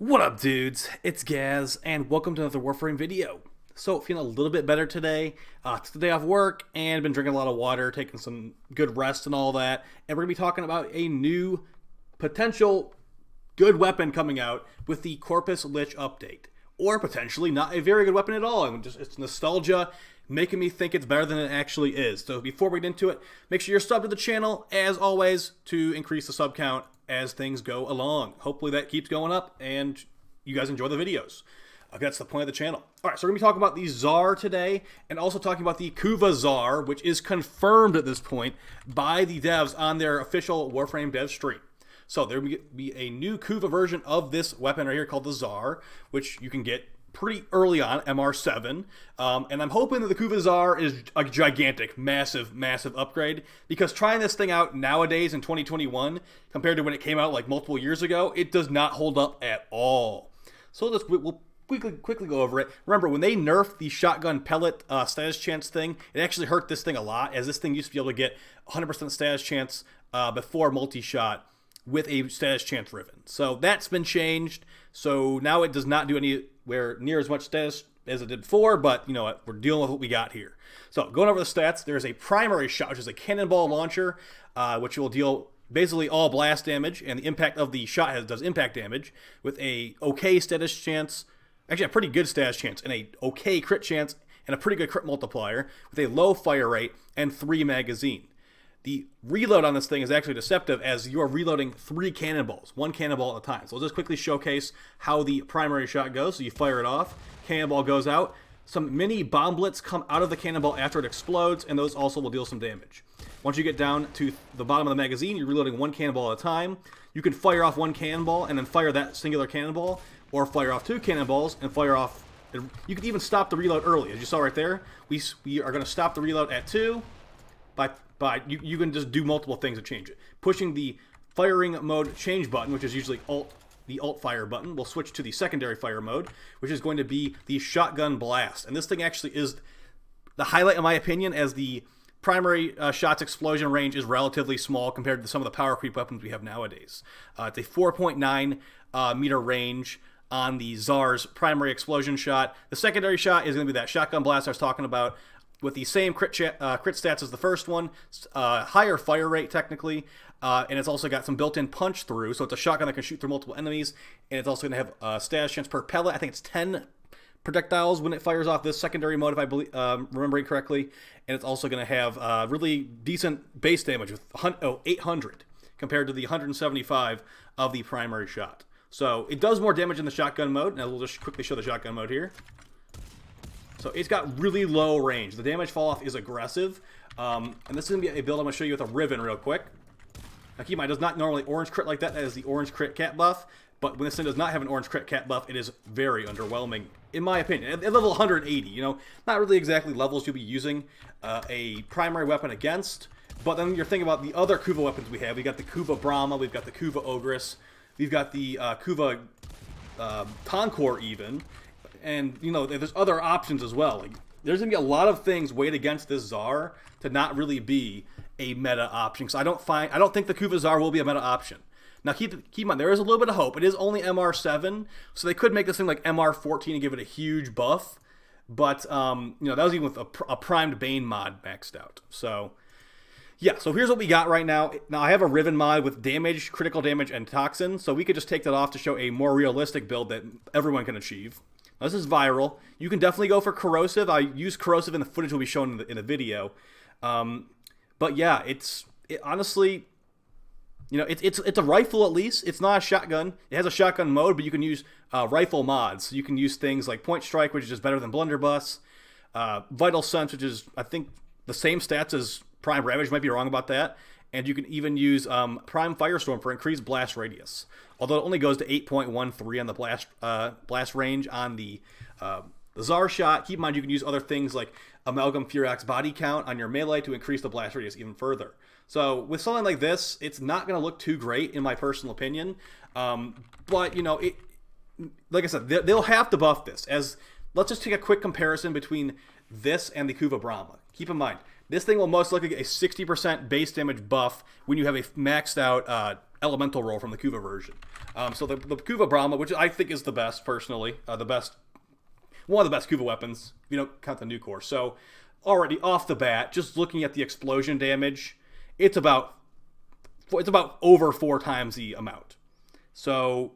What up, dudes? It's Gaz, and welcome to another Warframe video. So, feeling a little bit better today. Took the day off work, and been drinking a lot of water, taking some good rest and all that. And we're going to be talking about a new potential good weapon coming out with the Corpus Lich update. Or potentially not a very good weapon at all. It's nostalgia making me think it's better than it actually is. So before we get into it, make sure you're subbed to the channel, as always, to increase the sub count as things go along. Hopefully that keeps going up and you guys enjoy the videos. That's the point of the channel. Alright, so we're going to be talking about the Tsar today, and also talking about the Kuva Zarr, which is confirmed at this point by the devs on their official Warframe dev stream. So there will be a new Kuva version of this weapon right here called the Tsar, which you can get pretty early on, MR7. And I'm hoping that the Kuva Zarr is a gigantic, massive upgrade, because trying this thing out nowadays in 2021, compared to when it came out like multiple years ago, it does not hold up at all. So we'll quickly go over it. Remember, when they nerfed the shotgun pellet status chance thing, it actually hurt this thing a lot, as this thing used to be able to get 100% status chance before multi-shot with a status chance riven. So that's been changed. So now it does not do anywhere near as much status as it did before, but you know what, we're dealing with what we got here. So going over the stats, there's a primary shot, which is a cannonball launcher, which will deal basically all blast damage, and the impact of the shot does impact damage with a okay status chance, actually a pretty good status chance, and a okay crit chance, and a pretty good crit multiplier with a low fire rate and 3 magazine. The reload on this thing is actually deceptive, as you are reloading 3 cannonballs, 1 cannonball at a time. So I'll just quickly showcase how the primary shot goes. So you fire it off, cannonball goes out, some mini bomblets come out of the cannonball after it explodes, and those also will deal some damage. Once you get down to the bottom of the magazine, you're reloading 1 cannonball at a time. You can fire off 1 cannonball and then fire that singular cannonball, or fire off 2 cannonballs and fire off. You can even stop the reload early, as you saw right there. We are going to stop the reload at 2 by you can just do multiple things to change it. Pushing the firing mode change button, which is usually the alt fire button, will switch to the secondary fire mode, which is going to be the shotgun blast. And this thing actually is the highlight, in my opinion, as the primary shot's explosion range is relatively small compared to some of the power creep weapons we have nowadays. It's a 4.9 meter range on the Tsar's primary explosion shot. The secondary shot is going to be that shotgun blast I was talking about, with the same crit stats as the first one, higher fire rate technically, and it's also got some built-in punch through, so it's a shotgun that can shoot through multiple enemies, and it's also going to have a status chance per pellet. I think it's 10 projectiles when it fires off this secondary mode, if I believe, remembering correctly, and it's also going to have really decent base damage with 800 compared to the 175 of the primary shot. So it does more damage in the shotgun mode, and we'll just quickly show the shotgun mode here. So it's got really low range. The damage fall off is aggressive. And this is going to be a build I'm going to show you with a Riven real quick. Now keep in mind, it does not normally orange crit like that. That is the orange crit cat buff. But when this thing does not have an orange crit cat buff, it is very underwhelming, in my opinion. At level 180, you know, not really exactly levels you'll be using a primary weapon against. But then you're thinking about the other Kuva weapons we have. We've got the Kuva Bramma, we've got the Kuva Ogress, we've got the Kuva Tonkor even. And, you know, there's other options as well. Like, there's going to be a lot of things weighed against this Tsar to not really be a meta option. So I don't think the Kuva Zarr will be a meta option. Now, keep in mind, there is a little bit of hope. It is only MR7, so they could make this thing like MR14 and give it a huge buff. But, you know, that was even with a primed Bane mod maxed out. So, yeah, so here's what we got right now. Now, I have a Riven mod with damage, critical damage, and toxin. So we could just take that off to show a more realistic build that everyone can achieve. This is viral. You can definitely go for corrosive. I use corrosive in the footage will be shown in the video. But yeah, honestly, you know, it's a rifle at least. It's not a shotgun. It has a shotgun mode, but you can use rifle mods. You can use things like Point Strike, which is better than Blunderbuss. Vital Sense, which is, I think, the same stats as Prime Ravage. Might be wrong about that. And you can even use Prime Firestorm for increased blast radius. Although it only goes to 8.13 on the blast range on the Tsar shot. Keep in mind you can use other things like Amalgam Furax body count on your melee to increase the blast radius even further. So with something like this, it's not going to look too great in my personal opinion. But, you know, like I said, they'll have to buff this. Let's just take a quick comparison between this and the Kuva Brahma. Keep in mind, this thing will most likely get a 60% base damage buff when you have a maxed out elemental roll from the Kuva version. So the Kuva Bramma, which I think is the best, personally, one of the best Kuva weapons, if you don't count the new core. So already off the bat, just looking at the explosion damage, it's about over 4 times the amount. So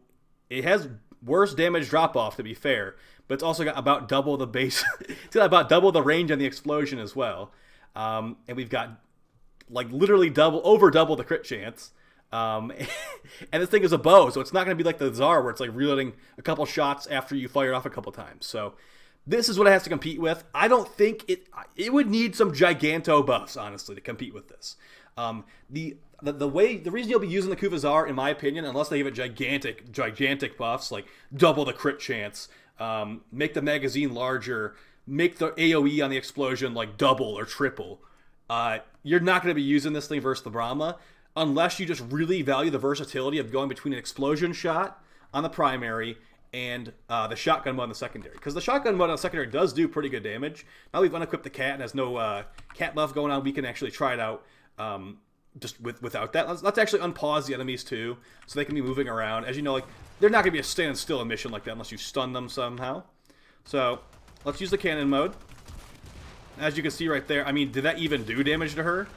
it has worse damage drop-off, to be fair, but it's also got about double the base. It's got about double the range on the explosion as well. And we've got like literally over double the crit chance. And this thing is a bow, so it's not going to be like the Tsar where it's like reloading a couple shots after you fire it off a couple times. So this is what it has to compete with. I don't think it would need some giganto buffs, honestly, to compete with this. The reason you'll be using the Kuva Zarr, in my opinion, unless they give it gigantic buffs like double the crit chance, make the magazine larger, make the AoE on the explosion like double or triple, you're not going to be using this thing versus the Bramma unless you just really value the versatility of going between an explosion shot on the primary and the shotgun mode on the secondary. Because the shotgun mode on the secondary does do pretty good damage. Now we've unequipped the cat and has no cat buff going on, we can actually try it out just without that. Let's actually unpause the enemies too, so they can be moving around. As you know, like, they're not going to be a standing still in mission like that unless you stun them somehow. So let's use the cannon mode. As you can see right there, I mean, did that even do damage to her?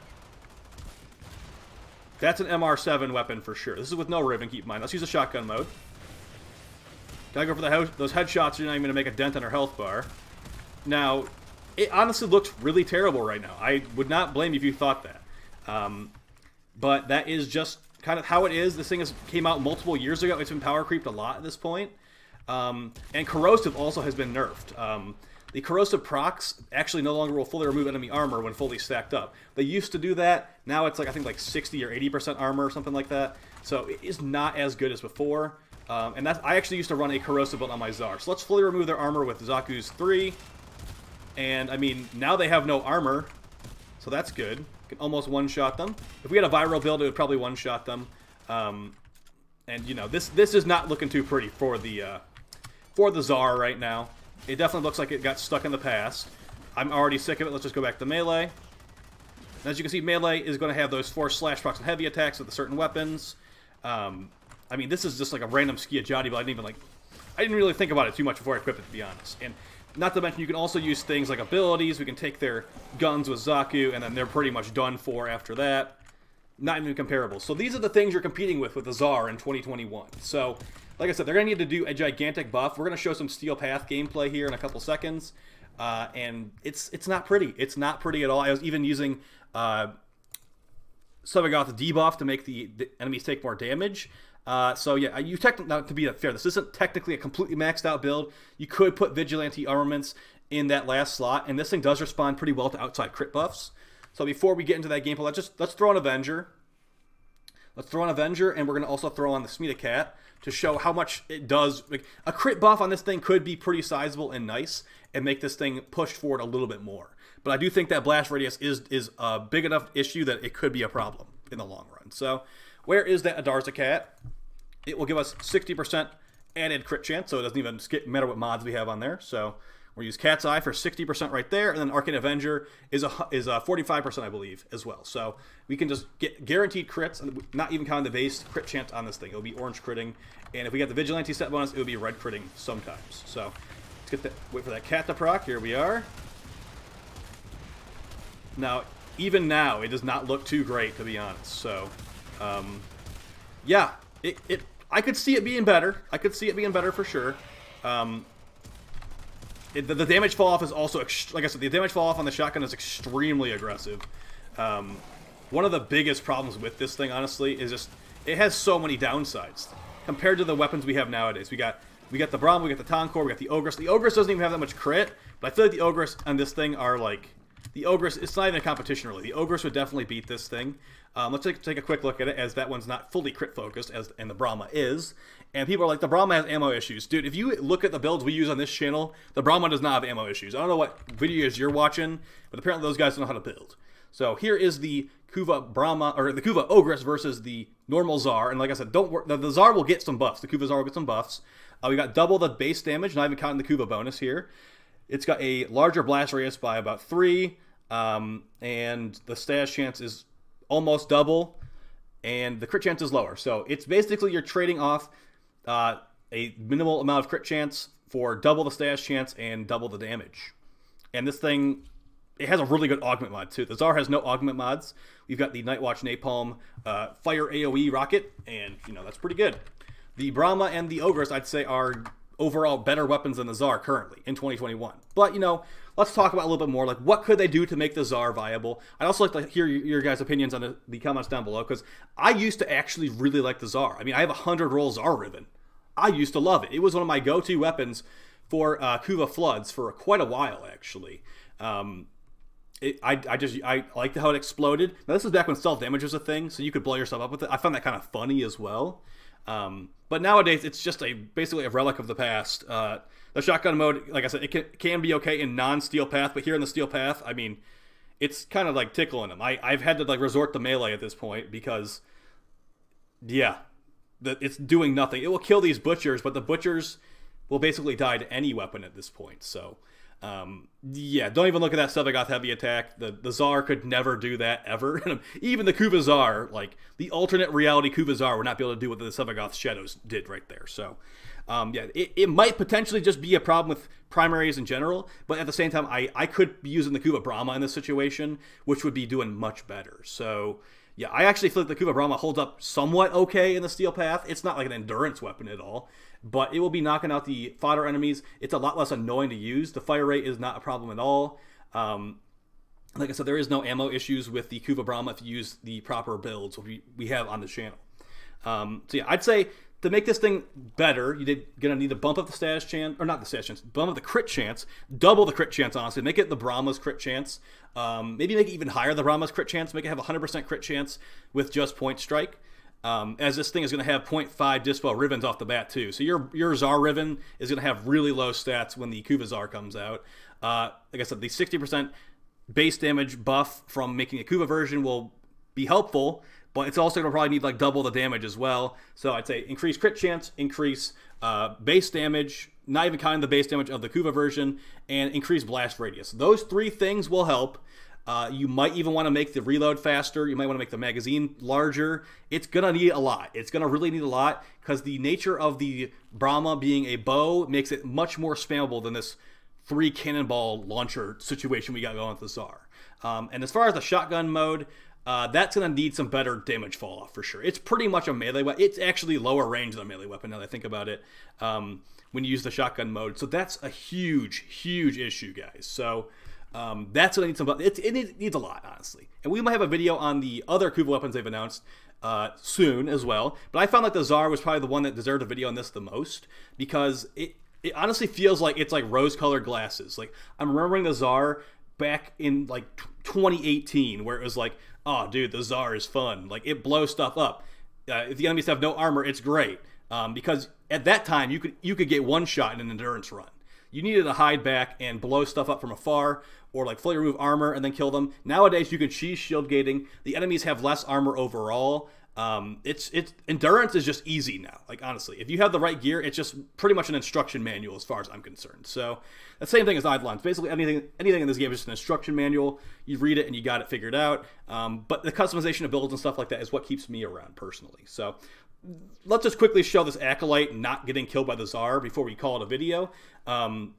That's an MR7 weapon for sure. This is with no ribbon, keep in mind. Let's use the shotgun mode. Gotta go for those headshots. You're not even going to make a dent on her health bar. Now, it honestly looks really terrible right now. I would not blame you if you thought that. But that is just kind of how it is. This thing came out multiple years ago. It's been power creeped a lot at this point. And corrosive also has been nerfed. The corrosive procs actually no longer will fully remove enemy armor when fully stacked up. They used to do that. Now it's like, I think, like 60 or 80% armor or something like that. So it is not as good as before. And I actually used to run a corrosive build on my Tsar. So let's fully remove their armor with Zaku's 3. And, I mean, now they have no armor. So that's good. Can almost one-shot them. If we had a viral build, it would probably one-shot them. And, you know, this is not looking too pretty for the Tsar right now. It definitely looks like it got stuck in the past. I'm already sick of it. Let's just go back to melee. As you can see, melee is going to have those 4 slash procs and heavy attacks with certain weapons. I mean, this is just like a random Skiajati, but I didn't really think about it too much before I equipped it, to be honest. And not to mention, you can also use things like abilities. We can take their guns with Zaku, and then they're pretty much done for after that. Not even comparable. So these are the things you're competing with the Tsar in 2021. So, like I said, they're going to need to do a gigantic buff. We're going to show some Steel Path gameplay here in a couple seconds. And it's not pretty. It's not pretty at all. I was even using Sabagoth debuff to make the enemies take more damage. So yeah, now, to be fair, this isn't technically a completely maxed out build. You could put Vigilante armaments in that last slot, and this thing does respond pretty well to outside crit buffs. So before we get into that gameplay, let's throw an Avenger. Let's throw an Avenger, and we're going to also throw on the Smita Cat to show how much it does. Like, a crit buff on this thing could be pretty sizable and nice, and make this thing push forward a little bit more. But I do think that blast radius is a big enough issue that it could be a problem in the long run. So where is that Adarza Cat? It will give us 60% added crit chance, so it doesn't even matter what mods we have on there. So we'll use Cat's Eye for 60% right there, and then Arcane Avenger is 45%, I believe, as well. So we can just get guaranteed crits, and not even counting the base crit chance on this thing. It'll be orange critting, and if we get the Vigilante set bonus, it will be red critting sometimes. So let's wait for that cat to proc. Here we are. Now, even now, it does not look too great, to be honest. So, yeah, I could see it being better. I could see it being better for sure. The damage fall off is also, like I said, the damage fall off on the shotgun is extremely aggressive. One of the biggest problems with this thing, honestly, is just it has so many downsides compared to the weapons we have nowadays. We got the Bramma, we got the Tonkor, we got the Ogress. The Ogress doesn't even have that much crit, but I feel like the Ogress and this thing are like the Ogress. It's not even a competition really. The Ogress would definitely beat this thing. Let's take a quick look at it, as that one's not fully crit focused, and the Bramma is. And people are like, the Bramma has ammo issues. Dude, if you look at the builds we use on this channel, the Bramma does not have ammo issues. I don't know what videos you're watching, but apparently those guys don't know how to build. So here is the Kuva Bramma, or the Kuva Ogress versus the normal Tsar. And like I said, don't worry, the Tsar will get some buffs. The Kuva Zarr will get some buffs. We got double the base damage, not even counting the Kuva bonus here. It's got a larger blast radius by about 3, and the stash chance is almost double. and the crit chance is lower. So it's basically you're trading off a minimal amount of crit chance for double the stash chance and double the damage. And this thing, it has a really good augment mod too. The Tsar has no augment mods. We've got the Nightwatch Napalm Fire AoE rocket, and that's pretty good. The Bramma and the Ogress, I'd say, are overall better weapons than the Tsar currently in 2021. But let's talk about a little bit more, like what could they do to make the Tsar viable. I'd also like to hear your guys' opinions on the comments down below, because I used to actually really like the Tsar. I mean, I have 100 roll Tsar Riven. I used to love it. It was one of my go-to weapons for Kuva Floods for quite a while, actually. I liked how it exploded. Now, this is back when stealth damage was a thing, so you could blow yourself up with it. I found that kind of funny as well. But nowadays, it's just basically a relic of the past. The shotgun mode, like I said, it can be okay in non-steel path, but here in the steel path, I mean, it's kind of like tickling them. I've had to resort to melee at this point because, yeah, it's doing nothing. It will kill these butchers, but the butchers will basically die to any weapon at this point. So, yeah, don't even look at that Sevagoth heavy attack. The Tsar could never do that, ever. Even the Kuva Zarr, like, the alternate reality Kuva Zarr would not be able to do what the Sevagoth Shadows did right there. So, yeah, it might potentially just be a problem with primaries in general, but at the same time, I could be using the Kuva Bramma in this situation, which would be doing much better. So, yeah, I actually feel like the Kuva Bramma holds up somewhat okay in the steel path. It's not like an endurance weapon at all, but it will be knocking out the fodder enemies. It's a lot less annoying to use. The fire rate is not a problem at all. Like I said, there is no ammo issues with the Kuva Bramma if you use the proper builds we have on the channel. So yeah, I'd say to make this thing better, you're gonna need to bump up the stash chance, or not the stash chance, bump up the crit chance, double the crit chance, honestly. Make it the Brahma's crit chance. Maybe make it even higher, the Brahma's crit chance. Make it have 100% crit chance with just point strike. As this thing is going to have 0.5 Dispo Rivens off the bat too. So your Tsar Riven is going to have really low stats when the Kuva Zarr comes out. Like I said, the 60% base damage buff from making a Kuva version will be helpful, but it's also going to probably need like double the damage as well. So I'd say increase crit chance, increase base damage, not even counting the base damage of the Kuva version, and increase blast radius. Those three things will help. You might even want to make the reload faster. You might want to make the magazine larger. It's going to need a lot. It's going to really need a lot because the nature of the Bramma being a bow makes it much more spammable than this 3 cannonball launcher situation we got going with the Tsar. And as far as the shotgun mode, that's going to need some better damage fall off for sure. It's pretty much a melee weapon. It's actually lower range than a melee weapon now that I think about it when you use the shotgun mode. So that's a huge, huge issue, guys. So that's what I need some. It needs a lot, honestly. And we might have a video on the other Kuva weapons they've announced soon as well. But I found like the Tsar was probably the one that deserved a video on this the most because it honestly feels like it's like rose-colored glasses. Like I'm remembering the Tsar back in like 2018 where it was like, oh, dude, the Tsar is fun. Like it blows stuff up. If the enemies have no armor, it's great because at that time you could get one shot in an endurance run. You needed to hide back and blow stuff up from afar or like fully remove armor and then kill them. Nowadays, you can cheese shield gating. The enemies have less armor overall. It's endurance is just easy now. Like honestly, if you have the right gear, it's just pretty much an instruction manual as far as I'm concerned. So the same thing as Eidolons. Basically, anything in this game is just an instruction manual. You read it and you got it figured out. But the customization of builds and stuff like that is what keeps me around personally. So let's just quickly show this Acolyte not getting killed by the Tsar before we call it a video. And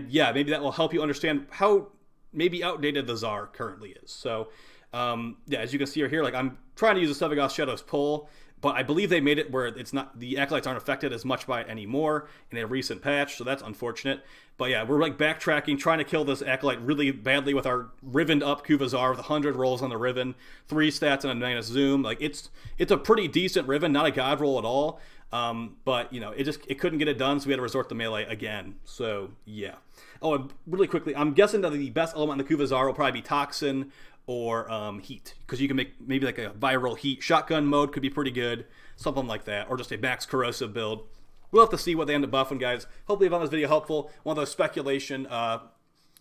yeah, maybe that will help you understand how maybe outdated the Tsar currently is. So yeah, as you can see here, like I'm trying to use the Sevagoth Shadows pull, but I believe they made it where it's not, the Acolytes aren't affected as much by it anymore in a recent patch, so that's unfortunate. But yeah, we're like backtracking, trying to kill this Acolyte really badly with our Rivened up Kuva Zarr with 100 rolls on the Riven, 3 stats and a minus zoom. Like it's a pretty decent Riven, not a god roll at all. But you know, it couldn't get it done, so we had to resort to melee again. So yeah. Oh, and really quickly, I'm guessing that the best element in the Kuva Zarr will probably be Toxin or heat, because you can make maybe like a viral heat shotgun mode could be pretty good, something like that, or just a max corrosive build. We'll have to see what they end up buffing, guys. Hopefully you found this video helpful. One of those speculation,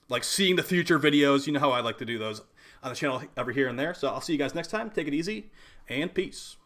like seeing the future videos. You know how I like to do those on the channel every here and there. So I'll see you guys next time. Take it easy, and peace.